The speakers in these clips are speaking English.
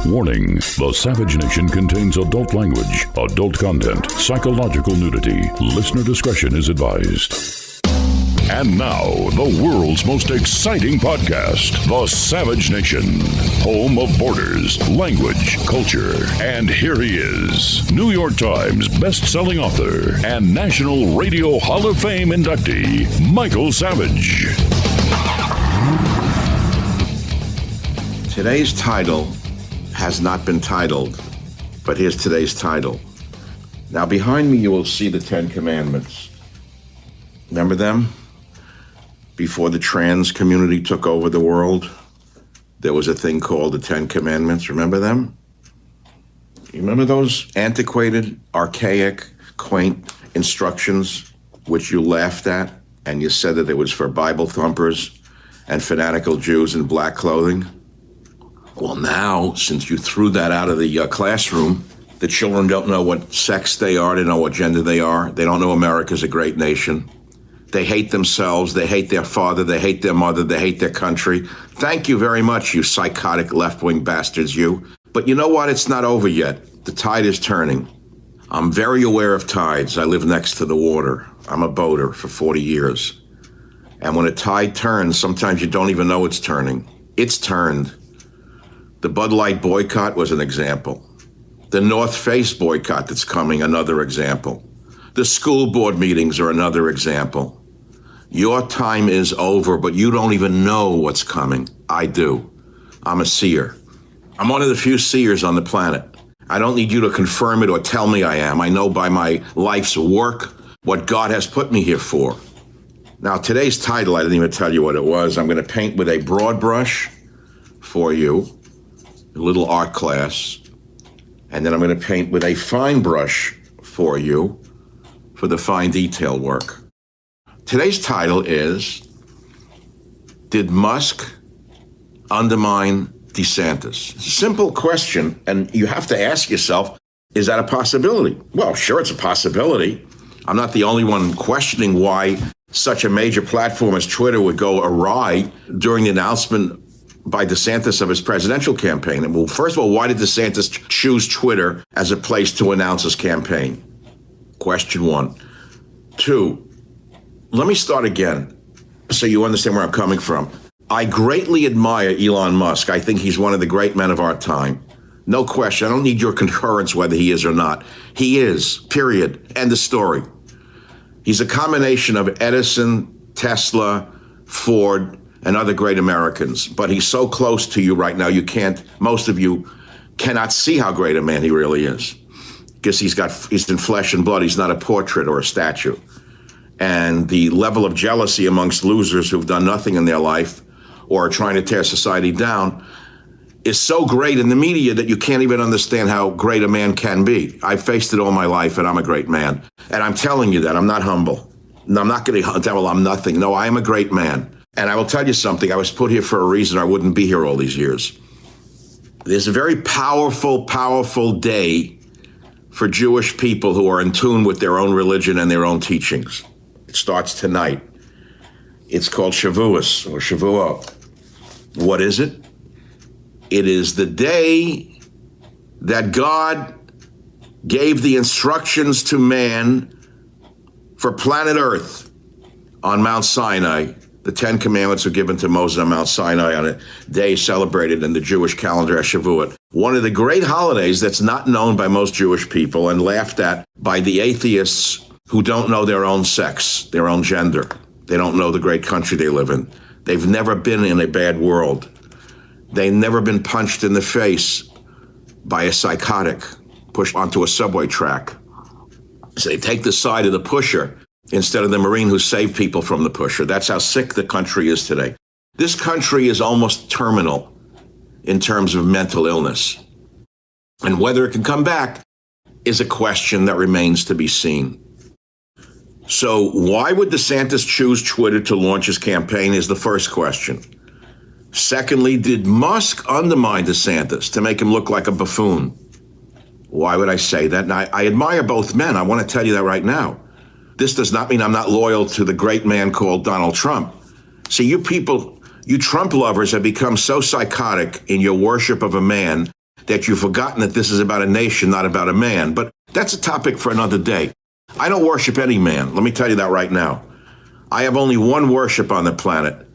Warning, the Savage Nation contains adult language, adult content, psychological nudity. Listener discretion is advised. And now, the world's most exciting podcast, The Savage Nation, home of borders, language, culture. And here he is, New York Times best-selling author and National Radio Hall of Fame inductee, Michael Savage. Today's title has not been titled, but here's today's title. Now, behind me, you will see the Ten Commandments. Remember them? Before the trans community took over the world, there was a thing called the Ten Commandments. Remember them? You remember those antiquated, archaic, quaint instructions which you laughed at and you said that it was for Bible thumpers and fanatical Jews in black clothing? Well, now, since you threw that out of the classroom, the children don't know what sex they are, they don't know what gender they are, they don't know America's a great nation. They hate themselves, they hate their father, they hate their mother, they hate their country. Thank you very much, you psychotic left-wing bastards, you. But you know what? It's not over yet. The tide is turning. I'm very aware of tides. I live next to the water. I'm a boater for 40 years. And when a tide turns, sometimes you don't even know it's turning. It's turned. The Bud Light boycott was an example. The North Face boycott that's coming, another example. The school board meetings are another example. Your time is over, but you don't even know what's coming. I do. I'm a seer. I'm one of the few seers on the planet. I don't need you to confirm it or tell me I am. I know by my life's work what God has put me here for. Now, today's title, I didn't even tell you what it was. I'm going to paint with a broad brush for you, a little art class, and then I'm going to paint with a fine brush for you for the fine detail work. Today's title is, Did Musk Undermine DeSantis? It's a simple question, and you have to ask yourself, is that a possibility? Well, sure, it's a possibility. I'm not the only one questioning why such a major platform as Twitter would go awry during the announcement by DeSantis of his presidential campaign. Well, first of all, why did DeSantis choose Twitter as a place to announce his campaign? Question one. Two, let me start again so you understand where I'm coming from. I greatly admire Elon Musk. I think he's one of the great men of our time. No question. I don't need your concurrence whether he is or not. He is, period. End of story. He's a combination of Edison, Tesla, Ford, and other great Americans. But he's so close to you right now, most of you cannot see how great a man he really is. Because he's in flesh and blood. He's not a portrait or a statue. And the level of jealousy amongst losers who've done nothing in their life or are trying to tear society down is so great in the media that you can't even understand how great a man can be. I've faced it all my life, and I'm a great man. And I'm telling you that. I'm not humble. No, I'm not going to tell I'm nothing. No, I am a great man. And I will tell you something. I was put here for a reason. I wouldn't be here all these years. There's a very powerful, powerful day for Jewish people who are in tune with their own religion and their own teachings. It starts tonight. It's called Shavuos or Shavuot. What is it? It is the day that God gave the instructions to man for planet Earth on Mount Sinai. The Ten Commandments were given to Moses on Mount Sinai on a day celebrated in the Jewish calendar as Shavuot. One of the great holidays that's not known by most Jewish people and laughed at by the atheists who don't know their own sex, their own gender. They don't know the great country they live in. They've never been in a bad world. They've never been punched in the face by a psychotic, pushed onto a subway track. So they take the side of the pusher instead of the Marine who saved people from the pusher. That's how sick the country is today. This country is almost terminal in terms of mental illness. And whether it can come back is a question that remains to be seen. So why would DeSantis choose Twitter to launch his campaign is the first question. Secondly, did Musk undermine DeSantis to make him look like a buffoon? Why would I say that? And I admire both men. I want to tell you that right now. This does not mean I'm not loyal to the great man called Donald Trump. See, you people, you Trump lovers have become so psychotic in your worship of a man that you've forgotten that this is about a nation, not about a man. But that's a topic for another day. I don't worship any man. Let me tell you that right now. I have only one worship on the planet.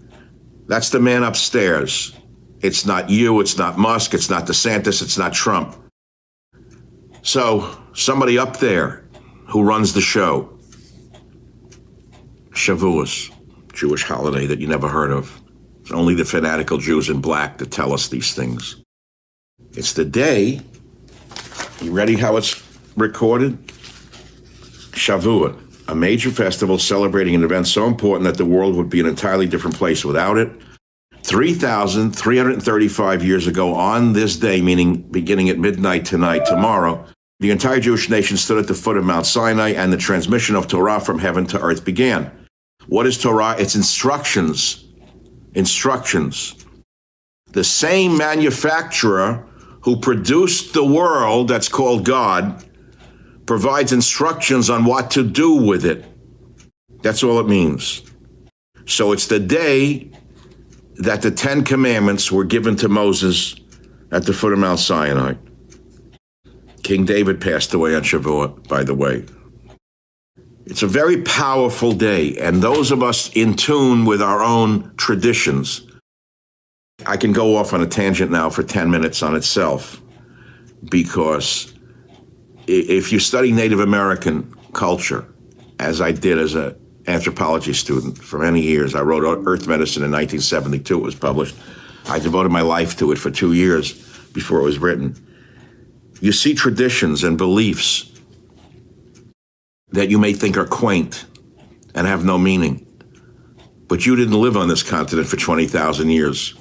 That's the man upstairs. It's not you, it's not Musk, it's not DeSantis, it's not Trump. So somebody up there who runs the show, Shavuos, Jewish holiday that you never heard of. It's only the fanatical Jews in black that tell us these things. It's the day, you ready how it's recorded? Shavuot, a major festival celebrating an event so important that the world would be an entirely different place without it. 3,335 years ago on this day, meaning beginning at midnight tonight, tomorrow, the entire Jewish nation stood at the foot of Mount Sinai and the transmission of Torah from heaven to earth began. What is Torah? It's instructions. Instructions. The same manufacturer who produced the world that's called God provides instructions on what to do with it. That's all it means. So it's the day that the 10 Commandments were given to Moses at the foot of Mount Sinai. King David passed away on Shavuot, by the way. It's a very powerful day, and those of us in tune with our own traditions. I can go off on a tangent now for 10 minutes on itself, because if you study Native American culture, as I did as an anthropology student for many years, I wrote Earth Medicine in 1972, it was published. I devoted my life to it for 2 years before it was written. You see traditions and beliefs that you may think are quaint and have no meaning. But you didn't live on this continent for 20,000 years.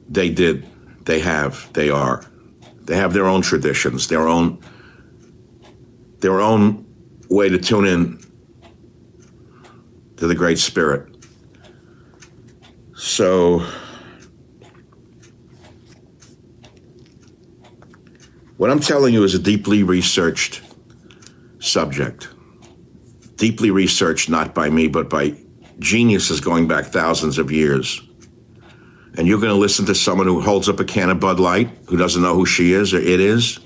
They did, they have, they are. They have their own traditions, their own way to tune in to the Great Spirit. So, what I'm telling you is a deeply researched subject. Deeply researched not by me, but by geniuses going back thousands of years. And you're going to listen to someone who holds up a can of Bud Light, who doesn't know who she is or it is?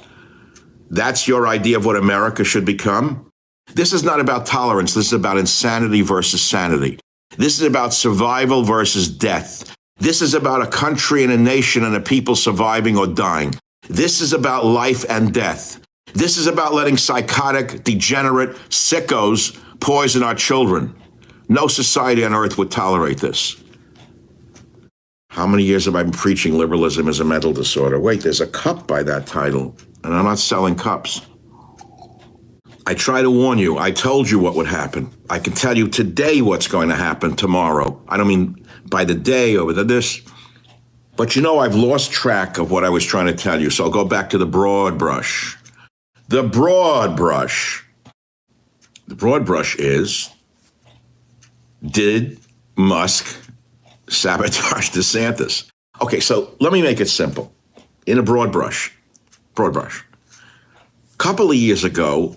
That's your idea of what America should become? This is not about tolerance. This is about insanity versus sanity. This is about survival versus death. This is about a country and a nation and a people surviving or dying. This is about life and death. This is about letting psychotic, degenerate sickos poison our children. No society on earth would tolerate this. How many years have I been preaching liberalism as a mental disorder? Wait, there's a cup by that title, and I'm not selling cups. I try to warn you. I told you what would happen. I can tell you today what's going to happen tomorrow. I don't mean by the day or with this. But you know, I've lost track of what I was trying to tell you, so I'll go back to the broad brush. The broad brush. The broad brush is, did Musk sabotage DeSantis? Okay, so let me make it simple. In a broad brush. A couple of years ago,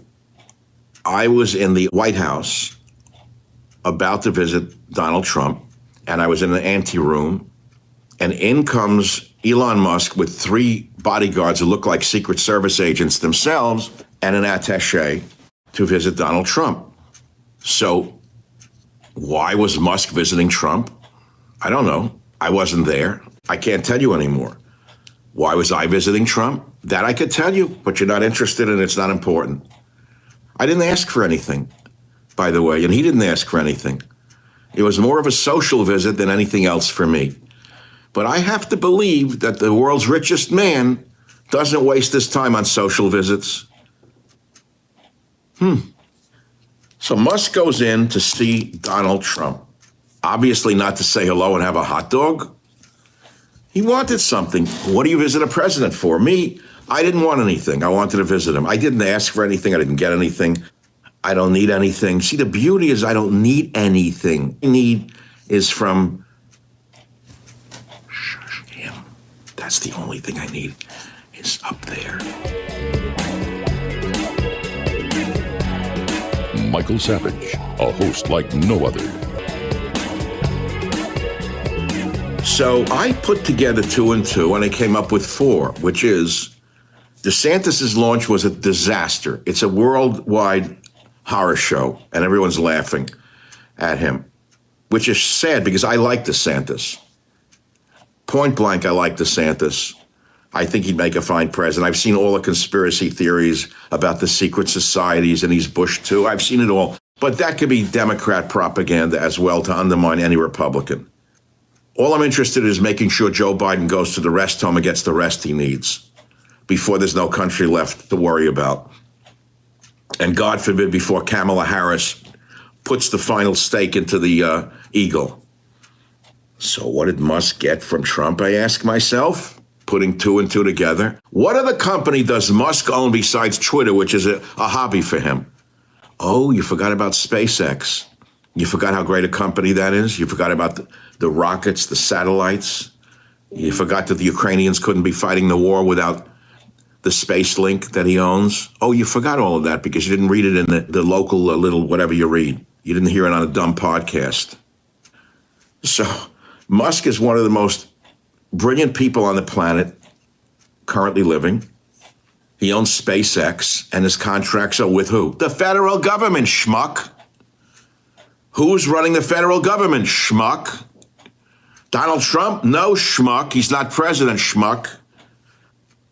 I was in the White House about to visit Donald Trump, and I was in an anteroom, and in comes Elon Musk with 3 bodyguards who look like Secret Service agents themselves and an attaché to visit Donald Trump. So why was Musk visiting Trump? I don't know. I wasn't there. I can't tell you anymore. Why was I visiting Trump? That I could tell you, but you're not interested and it's not important. I didn't ask for anything, by the way, and he didn't ask for anything. It was more of a social visit than anything else for me. But I have to believe that the world's richest man doesn't waste his time on social visits. So Musk goes in to see Donald Trump. Obviously not to say hello and have a hot dog. He wanted something. What do you visit a president for? Me, I didn't want anything. I wanted to visit him. I didn't ask for anything. I didn't get anything. I don't need anything. See, the beauty is I don't need anything. What I need is from him. That's the only thing I need is up there. Michael Savage, a host like no other. So I put together 2 and 2, and I came up with 4, which is DeSantis' launch was a disaster. It's a worldwide horror show, and everyone's laughing at him, which is sad because I like DeSantis. Point blank, I like DeSantis. I think he'd make a fine president. I've seen all the conspiracy theories about the secret societies, and he's Bush too. I've seen it all. But that could be Democrat propaganda as well to undermine any Republican. All I'm interested in is making sure Joe Biden goes to the rest home and gets the rest he needs before there's no country left to worry about. And God forbid, before Kamala Harris puts the final stake into the eagle. So what did Musk get from Trump, I ask myself? Putting 2 and 2 together. What other company does Musk own besides Twitter, which is a hobby for him? Oh, you forgot about SpaceX. You forgot how great a company that is. You forgot about the rockets, the satellites. You forgot that the Ukrainians couldn't be fighting the war without the space link that he owns. Oh, you forgot all of that because you didn't read it in the local little whatever you read. You didn't hear it on a dumb podcast. So Musk is one of the most brilliant people on the planet currently living. He owns SpaceX, and his contracts are with who? The federal government, schmuck. Who's running the federal government, schmuck? Donald Trump? No, schmuck. He's not president, schmuck.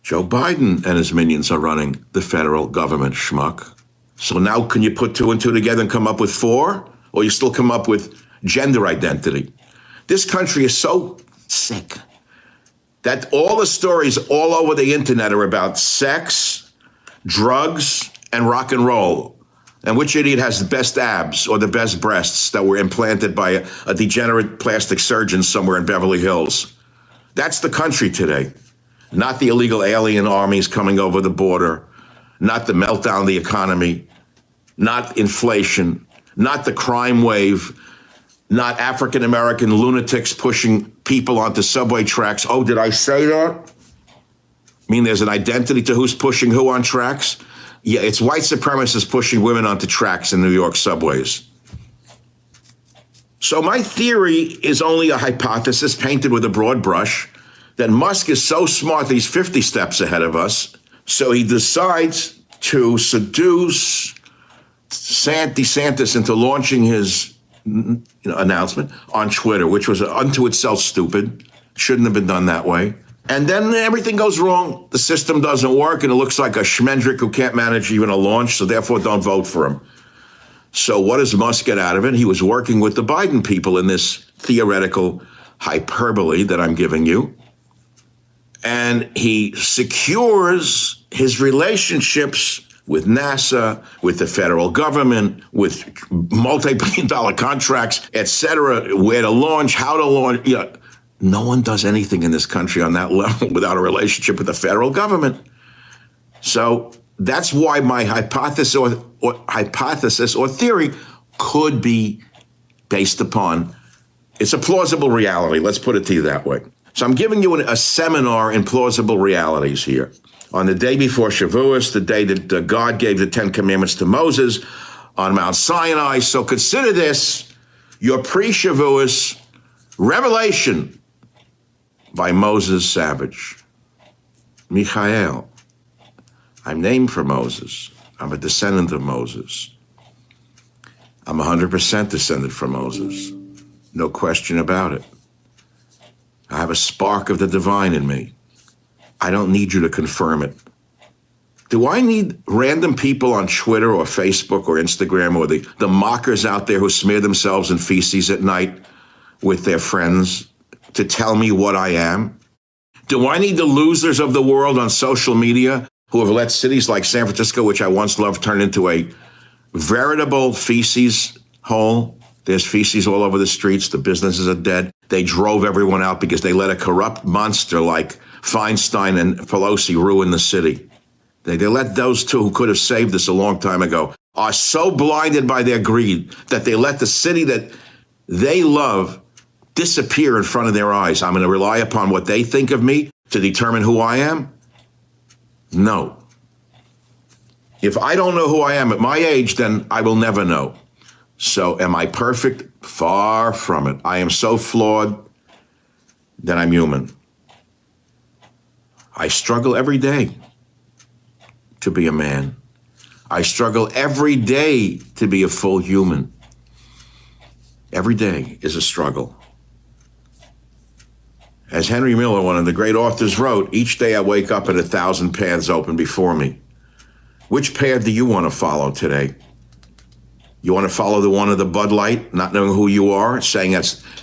Joe Biden and his minions are running the federal government, schmuck. So now can you put 2 and 2 together and come up with 4? Or you still come up with gender identity? This country is so sick that all the stories all over the internet are about sex, drugs, and rock and roll. And which idiot has the best abs or the best breasts that were implanted by a degenerate plastic surgeon somewhere in Beverly Hills? That's the country today. Not the illegal alien armies coming over the border, not the meltdown of the economy, not inflation, not the crime wave, not African-American lunatics pushing people onto subway tracks. Oh, did I say that? I mean, there's an identity to who's pushing who on tracks? Yeah, it's white supremacists pushing women onto tracks in New York subways. So my theory is only a hypothesis painted with a broad brush that Musk is so smart that he's 50 steps ahead of us. So he decides to seduce DeSantis into launching his announcement on Twitter, which was unto itself stupid. Shouldn't have been done that way. And then everything goes wrong. The system doesn't work, and it looks like a schmendrick who can't manage even a launch, so therefore don't vote for him. So what does Musk get out of it? He was working with the Biden people in this theoretical hyperbole that I'm giving you. And he secures his relationships with NASA, with the federal government, with multi-billion-dollar contracts, et cetera, where to launch, how to launch. No one does anything in this country on that level without a relationship with the federal government. So that's why my hypothesis or theory could be based upon, it's a plausible reality. Let's put it to you that way. So I'm giving you a seminar in plausible realities here. On the day before Shavuos, the day that God gave the 10 Commandments to Moses on Mount Sinai. So consider this your pre-Shavuos revelation by Moses Savage. Michael, I'm named for Moses. I'm a descendant of Moses. I'm 100% descendant from Moses. No question about it. I have a spark of the divine in me. I don't need you to confirm it. Do I need random people on Twitter or Facebook or Instagram or the mockers out there who smear themselves in feces at night with their friends to tell me what I am? Do I need the losers of the world on social media who have let cities like San Francisco, which I once loved, turn into a veritable feces hole? There's feces all over the streets. The businesses are dead. They drove everyone out because they let a corrupt monster like Feinstein and Pelosi ruin the city. They let those two who could have saved us a long time ago are so blinded by their greed that they let the city that they love disappear in front of their eyes. I'm going to rely upon what they think of me to determine who I am? No. If I don't know who I am at my age, then I will never know. So am I perfect? Far from it. I am so flawed. then I'm human. I struggle every day to be a man. I struggle every day to be a full human. Every day is a struggle. As Henry Miller, one of the great authors, wrote, each day I wake up and 1,000 paths open before me. Which path do you want to follow today? You want to follow the one of the Bud Light, not knowing who you are, saying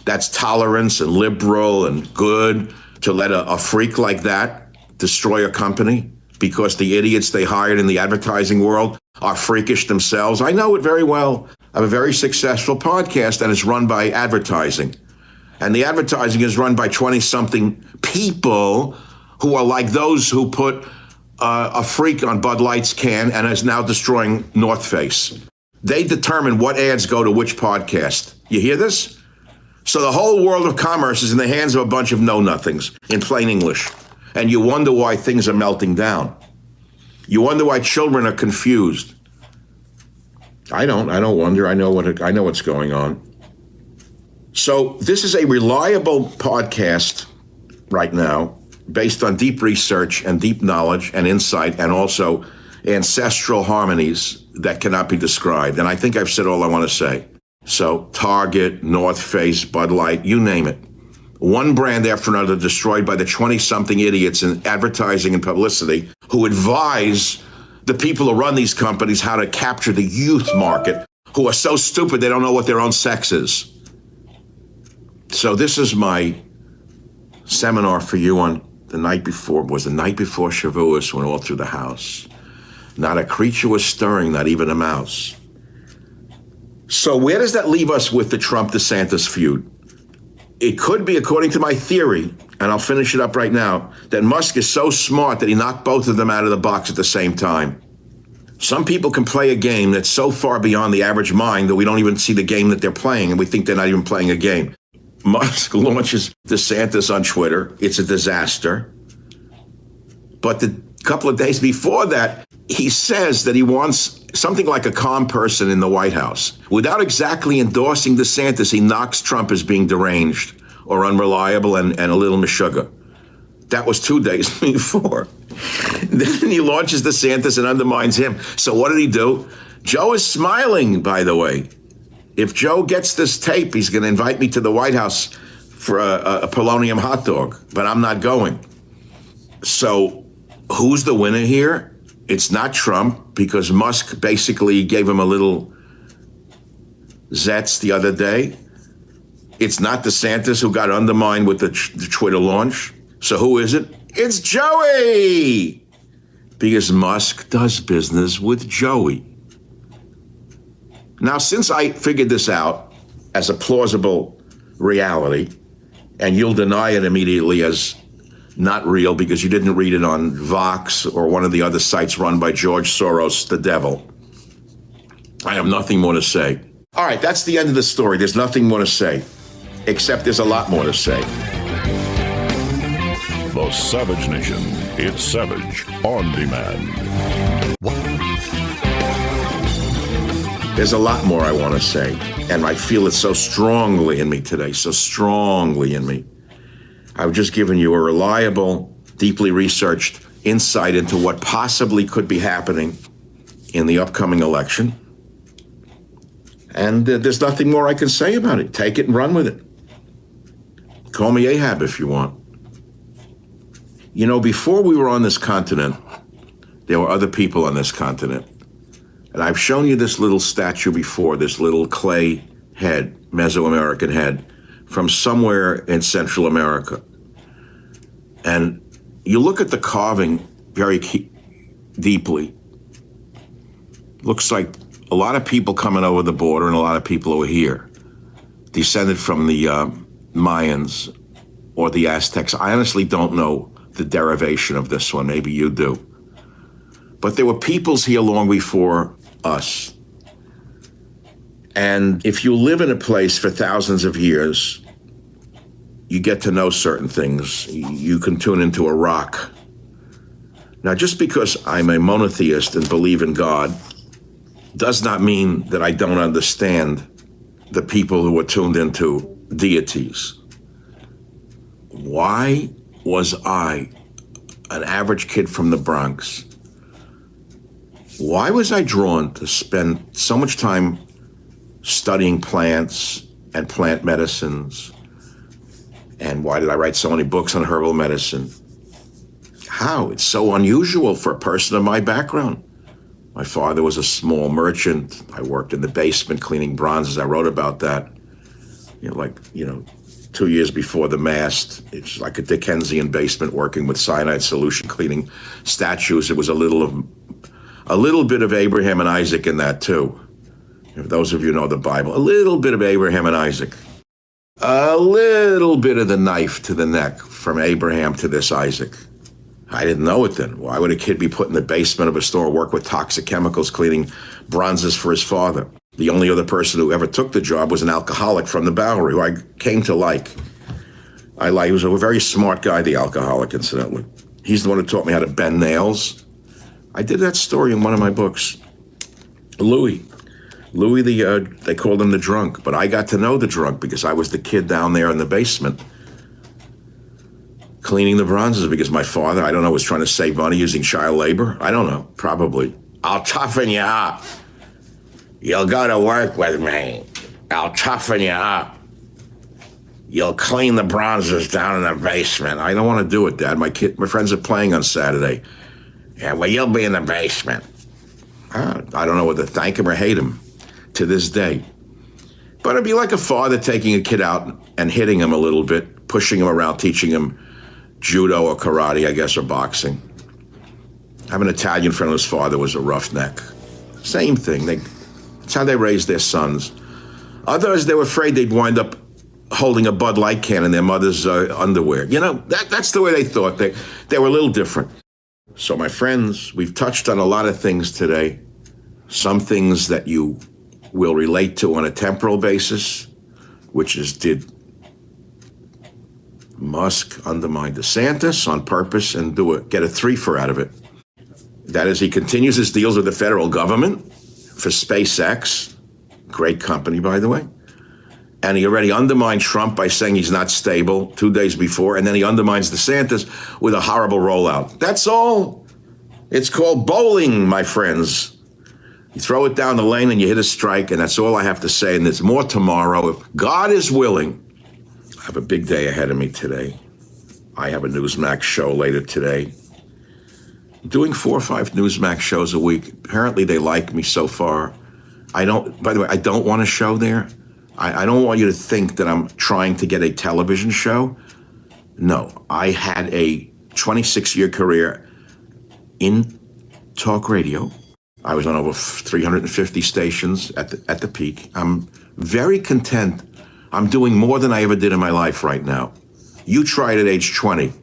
that's tolerance and liberal and good to let a freak like that destroy a company because the idiots they hired in the advertising world are freakish themselves? I know it very well. I have a very successful podcast and it's run by advertising. And the advertising is run by 20-something people who are like those who put a freak on Bud Light's can and is now destroying North Face. They determine what ads go to which podcast. You hear this? So the whole world of commerce is in the hands of a bunch of know-nothings, in plain English. And you wonder why things are melting down. You wonder why children are confused. I don't wonder. I know what's going on. So this is a reliable podcast right now based on deep research and deep knowledge and insight and also ancestral harmonies that cannot be described. And I think I've said all I want to say. So Target, North Face, Bud Light, you name it. One brand after another destroyed by the 20-something idiots in advertising and publicity who advise the people who run these companies how to capture the youth market, who are so stupid they don't know what their own sex is. So this is my seminar for you on the night before Shavuos, went all through the house. Not a creature was stirring, not even a mouse. So where does that leave us with the Trump-DeSantis feud? It could be, according to my theory, and I'll finish it up right now, that Musk is so smart that he knocked both of them out of the box at the same time. Some people can play a game that's so far beyond the average mind that we don't even see the game that they're playing, and we think they're not even playing a game. Musk launches DeSantis on Twitter. It's a disaster. But the couple of days before that, he says that he wants something like a calm person in the White House. Without exactly endorsing DeSantis, he knocks Trump as being deranged or unreliable and a little meshuggah. That was 2 days before. Then he launches DeSantis and undermines him. So what did he do? Joe is smiling, by the way. If Joe gets this tape, he's going to invite me to the White House for a polonium hot dog, but I'm not going. So who's the winner here? It's not Trump, because Musk basically gave him a little zets the other day. It's not DeSantis, who got undermined with the Twitter launch. So who is it? It's Joey! Because Musk does business with Joey. Now, since I figured this out as a plausible reality, and you'll deny it immediately as not real because you didn't read it on Vox or one of the other sites run by George Soros, the devil, I have nothing more to say. All right, that's the end of the story. There's nothing more to say, except there's a lot more to say. The Savage Nation. It's Savage on Demand. There's a lot more I want to say, and I feel it so strongly in me today, so strongly in me. I've just given you a reliable, deeply researched insight into what possibly could be happening in the upcoming election. And there's nothing more I can say about it. Take it and run with it. Call me Ahab if you want. You know, before we were on this continent, there were other people on this continent. And I've shown you this little statue before, this little clay head, Mesoamerican head, from somewhere in Central America. And you look at the carving very deeply. Looks like a lot of people coming over the border and a lot of people over here, descended from the Mayans or the Aztecs. I honestly don't know the derivation of this one. Maybe you do. But there were peoples here long before us. And if you live in a place for thousands of years, you get to know certain things. You can tune into a rock. Now, just because I'm a monotheist and believe in God does not mean that I don't understand the people who are tuned into deities. Why was I, an average kid from the Bronx, why was I drawn to spend so much time studying plants and plant medicines? And why did I write so many books on herbal medicine? How? It's so unusual for a person of my background. My father was a small merchant. I worked in the basement cleaning bronzes. I wrote about that. 2 years before the mast. It's like a Dickensian basement working with cyanide solution, cleaning statues. It was a little bit of Abraham and Isaac in that too. If those of you know the Bible, a little bit of Abraham and Isaac. A little bit of the knife to the neck from Abraham to this Isaac. I didn't know it then. Why would a kid be put in the basement of a store, work with toxic chemicals, cleaning bronzes for his father? The only other person who ever took the job was an alcoholic from the Bowery, who I came to like. He was a very smart guy, the alcoholic, incidentally. He's the one who taught me how to bend nails. I did that story in one of my books. Louis, they called him the drunk, but I got to know the drunk because I was the kid down there in the basement cleaning the bronzes because my father, I don't know, was trying to save money using child labor. I don't know, probably. I'll toughen you up. You'll go to work with me. I'll toughen you up. You'll clean the bronzes down in the basement. I don't want to do it, Dad. My friends are playing on Saturday. Yeah, well, you'll be in the basement. I don't know whether to thank him or hate him to this day. But it'd be like a father taking a kid out and hitting him a little bit, pushing him around, teaching him judo or karate, I guess, or boxing. I have an Italian friend whose father was a roughneck. Same thing. That's how they raised their sons. Others, they were afraid they'd wind up holding a Bud Light can in their mother's underwear. That's the way they thought. They were a little different. So, my friends, we've touched on a lot of things today. Some things that you will relate to on a temporal basis, which is, did Musk undermine DeSantis on purpose and get a threefer out of it? That is, he continues his deals with the federal government for SpaceX, great company, by the way. And he already undermined Trump by saying he's not stable 2 days before, and then he undermines DeSantis with a horrible rollout. That's all. It's called bowling, my friends. You throw it down the lane and you hit a strike, and that's all I have to say. And there's more tomorrow. If God is willing, I have a big day ahead of me today. I have a Newsmax show later today. I'm doing 4 or 5 Newsmax shows a week. Apparently they like me so far. By the way, I don't want a show there. I don't want you to think that I'm trying to get a television show. No, I had a 26-year career in talk radio. I was on over 350 stations at the peak. I'm very content. I'm doing more than I ever did in my life right now. You tried at age 20.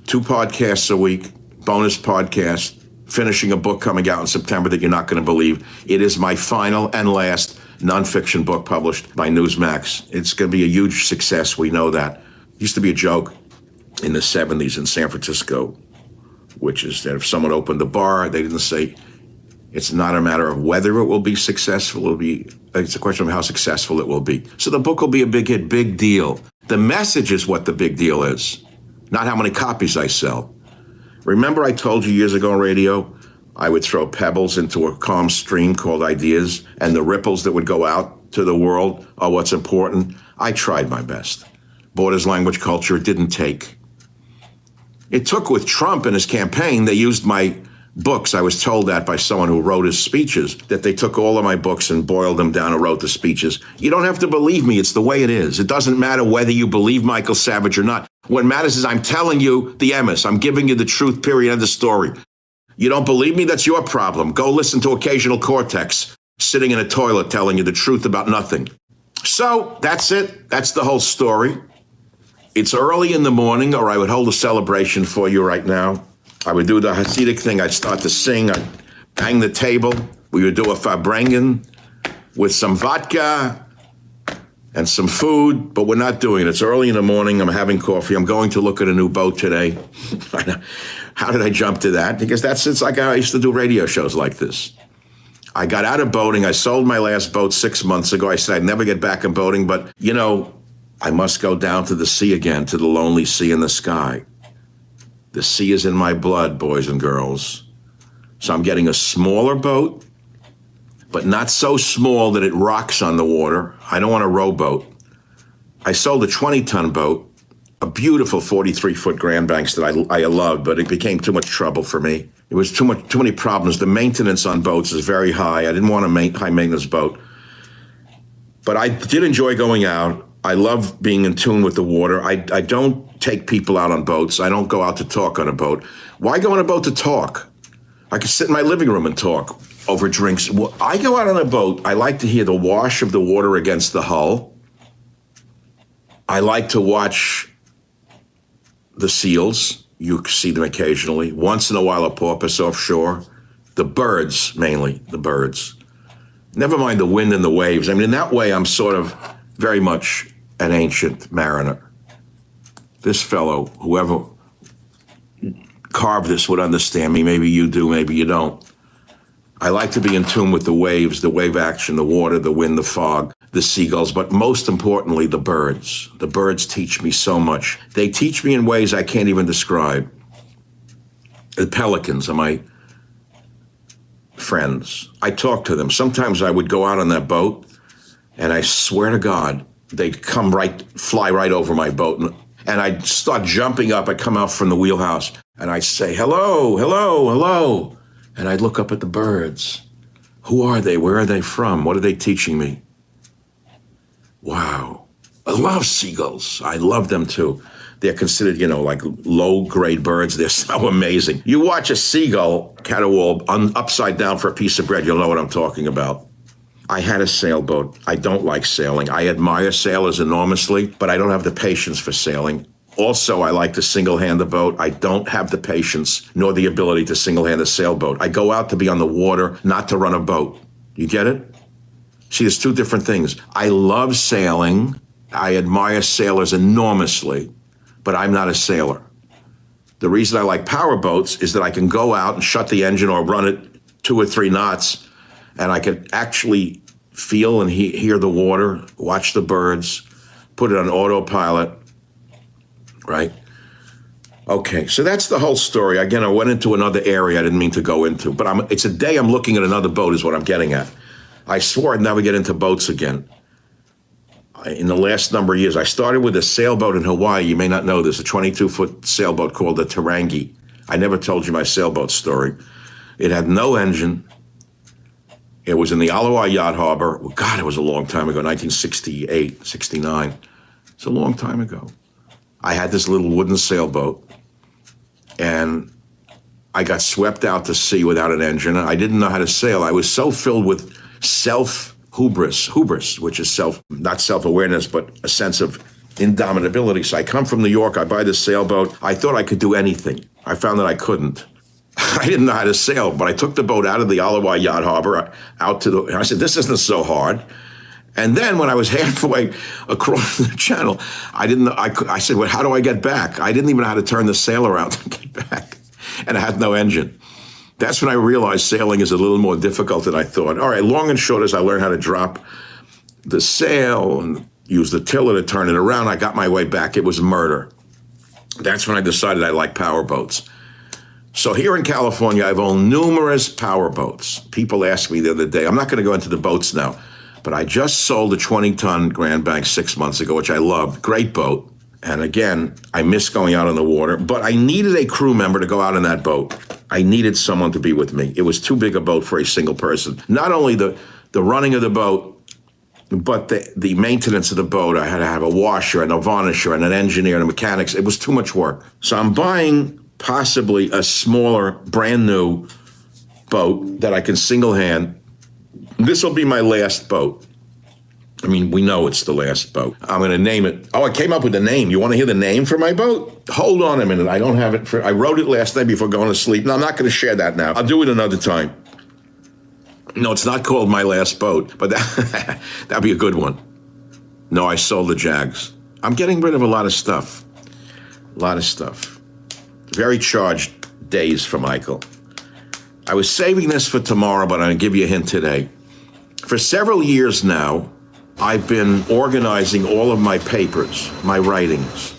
2 podcasts a week, bonus podcast, finishing a book coming out in September that you're not going to believe. It is my final and last nonfiction book published by Newsmax. It's going to be a huge success. We know that. It used to be a joke in the 70s in San Francisco, which is that if someone opened a bar, they didn't say, it's not a matter of whether it will be successful. It's a question of how successful it will be. So the book will be a big hit, big deal. The message is what the big deal is, not how many copies I sell. Remember I told you years ago on radio, I would throw pebbles into a calm stream called ideas, and the ripples that would go out to the world are what's important. I tried my best. Borders, language, culture, it didn't take. It took with Trump and his campaign. They used my books. I was told that by someone who wrote his speeches, that they took all of my books and boiled them down and wrote the speeches. You don't have to believe me. It's the way it is. It doesn't matter whether you believe Michael Savage or not. What matters is I'm telling you the emes. I'm giving you the truth, period, end of story. You don't believe me? That's your problem. Go listen to Occasional Cortex sitting in a toilet telling you the truth about nothing. So that's it. That's the whole story. It's early in the morning, or I would hold a celebration for you right now. I would do the Hasidic thing. I'd start to sing. I'd bang the table. We would do a Farbrengen with some vodka and some food, but we're not doing it. It's early in the morning. I'm having coffee. I'm going to look at a new boat today. How did I jump to that? Because it's like I used to do radio shows like this. I got out of boating. I sold my last boat 6 months ago. I said I'd never get back in boating, but, I must go down to the sea again, to the lonely sea in the sky. The sea is in my blood, boys and girls. So I'm getting a smaller boat, but not so small that it rocks on the water. I don't want a rowboat. I sold a 20-ton boat, a beautiful 43-foot Grand Banks that I loved, but it became too much trouble for me. It was too many problems. The maintenance on boats is very high. I didn't want a high maintenance boat. But I did enjoy going out. I love being in tune with the water. I don't take people out on boats. I don't go out to talk on a boat. Why go on a boat to talk? I could sit in my living room and talk over drinks. I go out on a boat. I like to hear the wash of the water against the hull. I like to watch the seals. You see them occasionally. Once in a while, a porpoise offshore. The birds, mainly, the birds. Never mind the wind and the waves. I mean, in that way, I'm sort of very much an ancient mariner. This fellow, whoever carved this, would understand me. Maybe you do, maybe you don't. I like to be in tune with the waves, the wave action, the water, the wind, the fog, the seagulls, but most importantly, the birds. The birds teach me so much. They teach me in ways I can't even describe. The pelicans are my friends. I talk to them. Sometimes I would go out on that boat, and I swear to God, they'd fly right over my boat, and I'd start jumping up. I'd come out from the wheelhouse, and I'd say, hello, hello, hello. And I'd look up at the birds. Who are they? Where are they from? What are they teaching me? Wow. I love seagulls. I love them too. They're considered, like low-grade birds. They're so amazing. You watch a seagull caterwaul upside down for a piece of bread, you'll know what I'm talking about. I had a sailboat. I don't like sailing. I admire sailors enormously, but I don't have the patience for sailing. Also, I like to single-hand the boat. I don't have the patience nor the ability to single-hand a sailboat. I go out to be on the water, not to run a boat. You get it? See, there's two different things. I love sailing. I admire sailors enormously, but I'm not a sailor. The reason I like power boats is that I can go out and shut the engine or run it 2 or 3 knots, and I can actually feel and hear the water, watch the birds, put it on autopilot, right? Okay, so that's the whole story. Again, I went into another area I didn't mean to go into, but it's a day I'm looking at another boat is what I'm getting at. I swore I'd never get into boats again. In the last number of years, I started with a sailboat in Hawaii. You may not know this, a 22-foot sailboat called the Tarangi. I never told you my sailboat story. It had no engine. It was in the Ala Wai Yacht Harbor. Well, God, it was a long time ago, 1968, 69. It's a long time ago. I had this little wooden sailboat, and I got swept out to sea without an engine. I didn't know how to sail. I was so filled with hubris, which is not self-awareness, but a sense of indomitability. So I come from New York, I buy this sailboat. I thought I could do anything. I found that I couldn't. I didn't know how to sail, but I took the boat out of the Ala Wai Yacht Harbor, I said, this isn't so hard. And then when I was halfway across the channel, I didn't know, I said, well, how do I get back? I didn't even know how to turn the sail around to get back. And I had no engine. That's when I realized sailing is a little more difficult than I thought. All right, long and short, as I learned how to drop the sail and use the tiller to turn it around, I got my way back. It was murder. That's when I decided I like power boats. So here in California, I've owned numerous power boats. People asked me the other day, I'm not going to go into the boats now, but I just sold a 20-ton Grand Bank 6 months ago, which I loved. Great boat. And again, I miss going out on the water, but I needed a crew member to go out in that boat. I needed someone to be with me. It was too big a boat for a single person. Not only the running of the boat, but the maintenance of the boat. I had to have a washer and a varnisher and an engineer and a mechanics. It was too much work. So I'm buying possibly a smaller, brand new boat that I can single hand. This will be my last boat. I mean, we know it's the last boat. I'm going to name it. Oh, I came up with a name. You want to hear the name for my boat? Hold on a minute. I don't have it. I wrote it last night before going to sleep. No, I'm not going to share that now. I'll do it another time. No, it's not called My Last Boat, but that'd be a good one. No, I sold the Jags. I'm getting rid of a lot of stuff. A lot of stuff. Very charged days for Michael. I was saving this for tomorrow, but I'm going to give you a hint today. For several years now, I've been organizing all of my papers, my writings,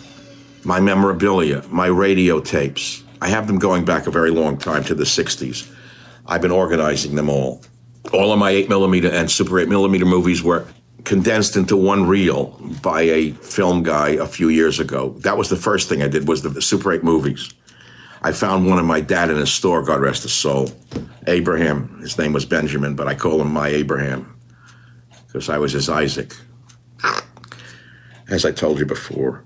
my memorabilia, my radio tapes. I have them going back a very long time to the 60s. I've been organizing them all. All of my 8mm and Super 8mm movies were condensed into one reel by a film guy a few years ago. That was the first thing I did, was the Super 8 movies. I found one of my dad in his store, God rest his soul. Abraham, his name was Benjamin, but I call him my Abraham because I was his Isaac. As I told you before,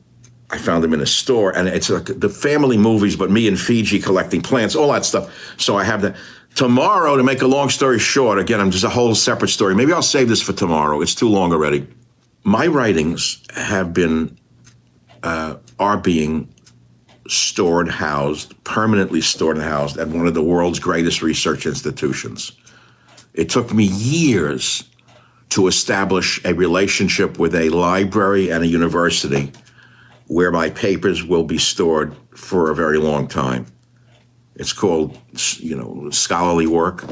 I found him in a store, and it's like the family movies, but me in Fiji collecting plants, all that stuff. So I have that. Tomorrow, to make a long story short, again, I'm just a whole separate story. Maybe I'll save this for tomorrow. It's too long already. My writings have been, are being stored, housed, permanently stored and housed at one of the world's greatest research institutions. It took me years to establish a relationship with a library and a university where my papers will be stored for a very long time. It's called, scholarly work.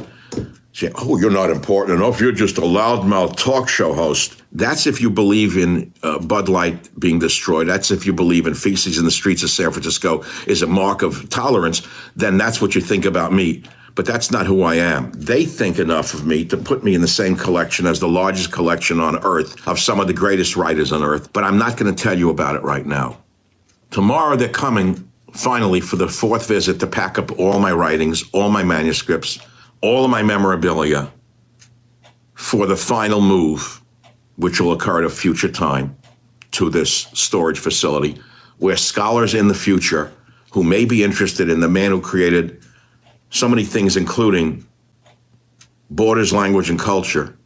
Say, oh, you're not important enough. You're just a loudmouth talk show host. That's if you believe in Bud Light being destroyed. That's if you believe in feces in the streets of San Francisco is a mark of tolerance. Then that's what you think about me. But that's not who I am. They think enough of me to put me in the same collection as the largest collection on earth of some of the greatest writers on earth. But I'm not going to tell you about it right now. Tomorrow they're coming, finally, for the fourth visit to pack up all my writings, all my manuscripts, all of my memorabilia for the final move, which will occur at a future time, to this storage facility where scholars in the future who may be interested in the man who created so many things, including Borders, Language, and Culture.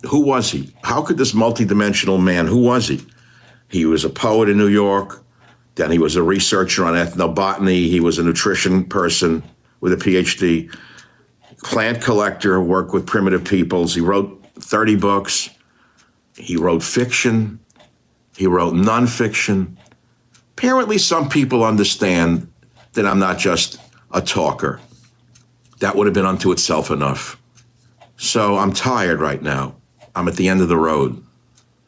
Who was he? How could this multidimensional man, who was he? He was a poet in New York. Then he was a researcher on ethnobotany. He was a nutrition person with a PhD. Plant collector, worked with primitive peoples. He wrote 30 books. He wrote fiction. He wrote nonfiction. Apparently, some people understand that I'm not just a talker. That would have been unto itself enough. So I'm tired right now. I'm at the end of the road.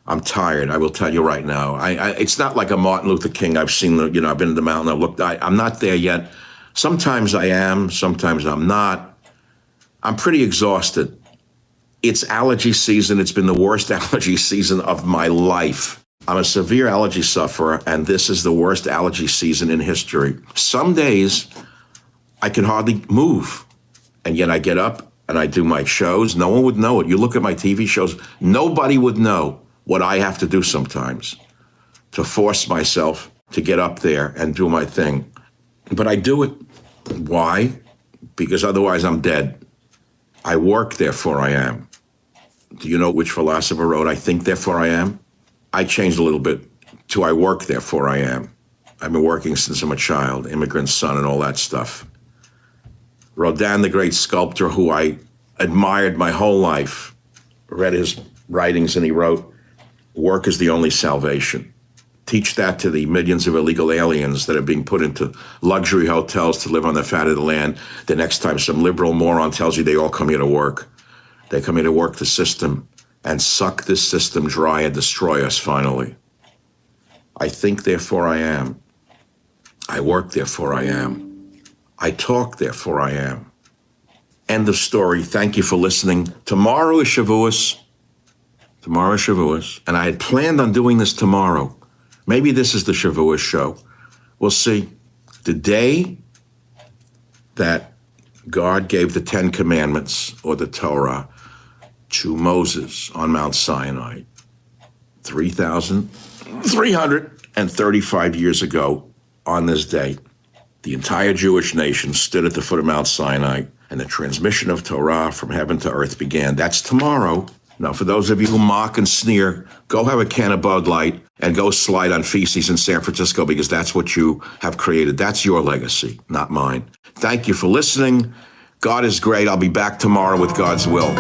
I'm tired. I will tell you right now. It's not like a Martin Luther King. I've seen I've been in the mountain. I've looked. I'm not there yet. Sometimes I am. Sometimes I'm not. I'm pretty exhausted. It's allergy season. It's been the worst allergy season of my life. I'm a severe allergy sufferer, and this is the worst allergy season in history. Some days I can hardly move, and yet I get up and I do my shows. No one would know it. You look at my TV shows, nobody would know what I have to do sometimes to force myself to get up there and do my thing. But I do it. Why? Because otherwise I'm dead. I work, therefore I am. Do you know which philosopher wrote, I think, therefore I am? I changed a little bit to I work, therefore I am. I've been working since I'm a child, immigrant son and all that stuff. Rodin, the great sculptor who I admired my whole life, read his writings and he wrote, work is the only salvation. Teach that to the millions of illegal aliens that are being put into luxury hotels to live on the fat of the land. The next time some liberal moron tells you they all come here to work, they come here to work the system and suck this system dry and destroy us finally. I think, therefore I am. I work, therefore I am. I talk, therefore I am. End of story. Thank you for listening. Tomorrow is Shavuos. Tomorrow is Shavuos. And I had planned on doing this tomorrow. Maybe this is the Shavuos show. We'll see. The day that God gave the 10 Commandments, or the Torah, to Moses on Mount Sinai 3,335 years ago on this day, the entire Jewish nation stood at the foot of Mount Sinai and the transmission of Torah from heaven to earth began. That's tomorrow. Now, for those of you who mock and sneer, go have a can of Bud Light and go slide on feces in San Francisco because that's what you have created. That's your legacy, not mine. Thank you for listening. God is great. I'll be back tomorrow with God's will.